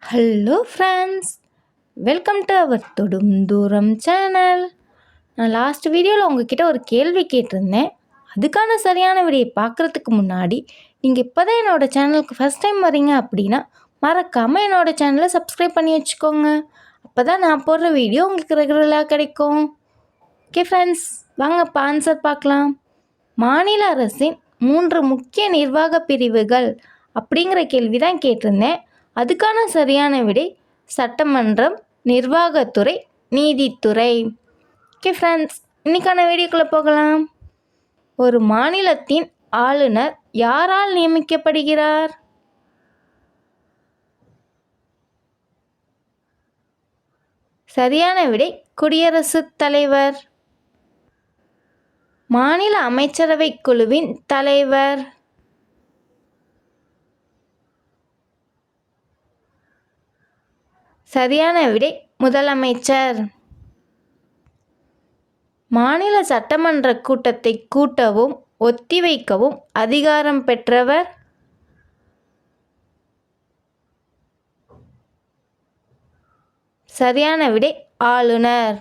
Hello friends, welcome to our Thodum Thooram channel. நான் last வீடியோவில் உங்ககிட்ட ஒரு கேள்வி கேட்டிருந்தேன். அதுக்கான சரியான விடையை பார்க்குறதுக்கு முன்னாடி நீங்கள் இப்போ தான் என்னோடய சேனலுக்கு ஃபஸ்ட் டைம் வரீங்க அப்படின்னா மறக்காமல் என்னோடய சேனலை சப்ஸ்கிரைப் பண்ணி வச்சுக்கோங்க. அப்போ தான் நான் போடுற வீடியோ உங்களுக்கு ரெகுலராக கிடைக்கும். ஓகே ஃப்ரெண்ட்ஸ், வாங்க இப்போ ஆன்சர் பார்க்கலாம். மாநில அரசின் 3 முக்கிய நிர்வாக பிரிவுகள் அப்படிங்கிற கேள்வி தான் கேட்டிருந்தேன். அதுக்கான சரியான விடை சட்டமன்றம், நிர்வாகத்துறை, நீதித்துறை. ஓகே ஃப்ரெண்ட்ஸ், இன்னைக்கான வீடியோக்குள்ளே போகலாம். ஒரு மாநிலத்தின் ஆளுநர் யாரால் நியமிக்கப்படுகிறார்? சரியான விடை குடியரசுத் தலைவர். மாநில அமைச்சரவை குழுவின் தலைவர். சரியான விடை முதலமைச்சர். மாநில சட்டமன்ற கூட்டத்தை கூட்டவும் ஒத்திவைக்கவும் அதிகாரம் பெற்றவர்? சரியான விடை ஆளுநர்.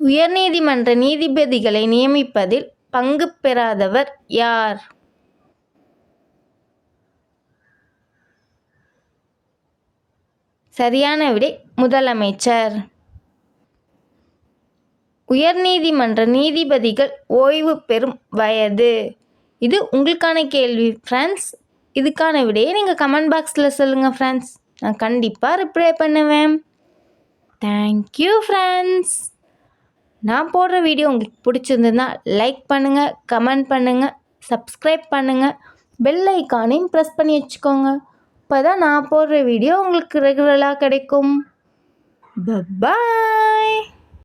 உயர்நீதிமன்ற நீதிபதிகளை நியமிப்பதில் பங்கு பெறாதவர் யார்? சரியான விடை முதலமைச்சர். உயர்நீதிமன்ற நீதிபதிகள் ஓய்வு பெறும் வயது. இது உங்களுக்கான கேள்வி ஃப்ரெண்ட்ஸ். இதுக்கான விடையை நீங்கள் கமெண்ட் பாக்ஸில் சொல்லுங்கள் ஃப்ரெண்ட்ஸ். நான் கண்டிப்பாக ரிப்ளை பண்ணுவேன். Thank you friends. நான் போடுற வீடியோ உங்களுக்கு பிடிச்சிருந்ததுன்னா லைக் பண்ணுங்கள், கமெண்ட் பண்ணுங்கள், சப்ஸ்கிரைப் பண்ணுங்கள், பெல் ஐக்கானையும் ப்ரெஸ் பண்ணி வச்சுக்கோங்க. அப்போ தான் நான் போடுற வீடியோ உங்களுக்கு ரெகுலராக கிடைக்கும். பாய்.